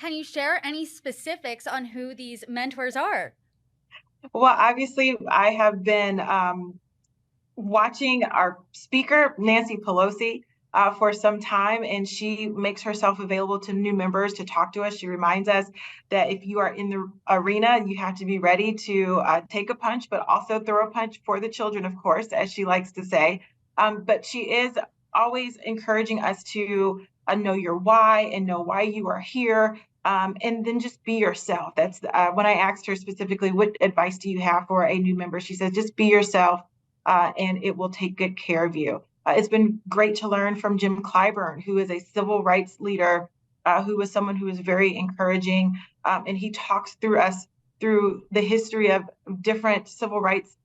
Can you share any specifics on who these mentors are? Well, obviously, I have been watching our speaker, Nancy Pelosi, for some time, and she makes herself available to new members to talk to us. She reminds us that if you are in the arena, you have to be ready to take a punch, but also throw a punch for the children, of course, as she likes to say. But she is always encouraging us to know your why and know why you are here. And then just be yourself. That's when I asked her specifically, what advice do you have for a new member? She says, just be yourself, and it will take good care of you. It's been great to learn from Jim Clyburn, who is a civil rights leader, who was someone who was very encouraging. And he talks through the history of different civil rights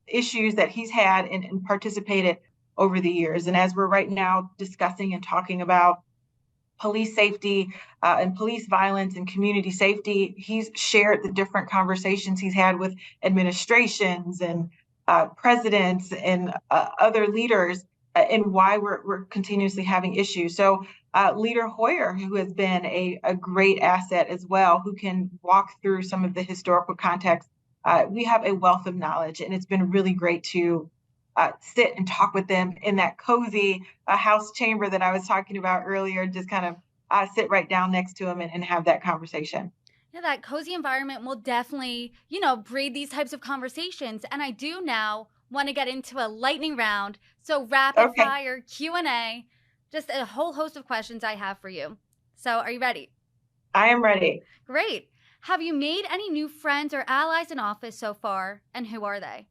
issues that he's had and participated over the years. And as we're right now discussing and talking about police safety and police violence and community safety, he's shared the different conversations he's had with administrations and presidents and other leaders, and why we're continuously having issues. So Leader Hoyer, who has been a great asset as well, who can walk through some of the historical context. We have a wealth of knowledge, and it's been really great to sit and talk with them in that cozy house chamber that I was talking about earlier, just kind of sit right down next to them and have that conversation. Yeah, that cozy environment will definitely, breed these types of conversations. And I do now want to get into a lightning round. So rapid Okay, fire Q&A, just a whole host of questions I have for you. So are you ready? I am ready. Great. Have you made any new friends or allies in office so far? And who are they?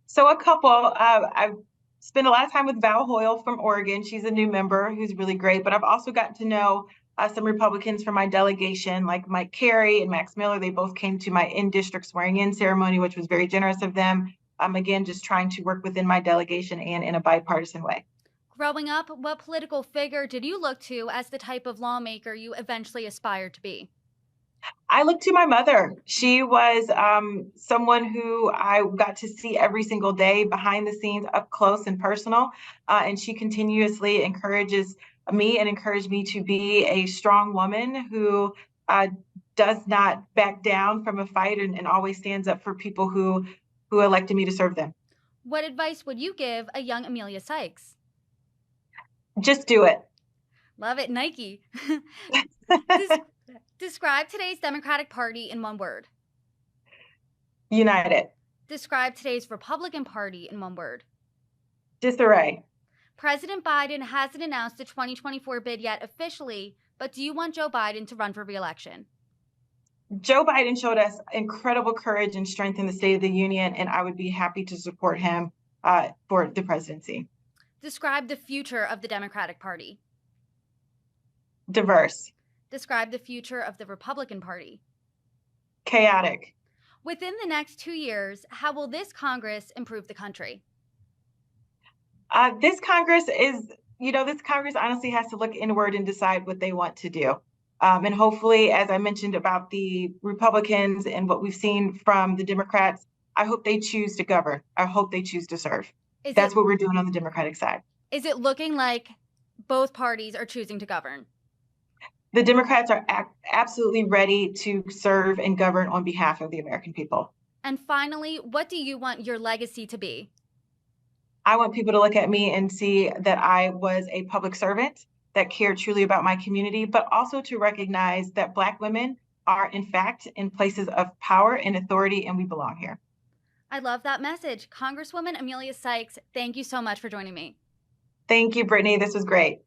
So a couple, I've spent a lot of time with Val Hoyle from Oregon. She's a new member who's really great, but I've also gotten to know some Republicans from my delegation, like Mike Carey and Max Miller. They both came to my in-district swearing-in ceremony, which was very generous of them. Again, just trying to work within my delegation and in a bipartisan way. Growing up, what political figure did you look to as the type of lawmaker you eventually aspired to be? I look to my mother. She was someone who I got to see every single day behind the scenes, up close and personal. And she continuously encourages me and encouraged me to be a strong woman who uh, does not back down from a fight and always stands up for people who elected me to serve them. What advice would you give a young Emilia Sykes? Just do it. Love it, Nike. Des- Describe today's Democratic Party in one word. United. Describe today's Republican Party in one word. Disarray. President Biden hasn't announced the 2024 bid yet officially, but do you want Joe Biden to run for re-election? Joe Biden showed us incredible courage and strength in the State of the Union, and I would be happy to support him for the presidency. Describe the future of the Democratic Party. Diverse. Describe the future of the Republican Party. Chaotic. Within the next 2 years, how will this Congress improve the country? This Congress this Congress honestly has to look inward and decide what they want to do. And hopefully, as I mentioned about the Republicans and what we've seen from the Democrats, I hope they choose to govern. I hope they choose to serve. Is it That's what we're doing on the Democratic side. is it looking like both parties are choosing to govern? The Democrats are absolutely ready to serve and govern on behalf of the American people. And finally, what do you want your legacy to be? I want people to look at me and see that I was a public servant that cared truly about my community, but also to recognize that Black women are, in fact, in places of power and authority, and we belong here. I love that message. Congresswoman Emilia Sykes, thank you so much for joining me. Thank you, Brittany. This was great.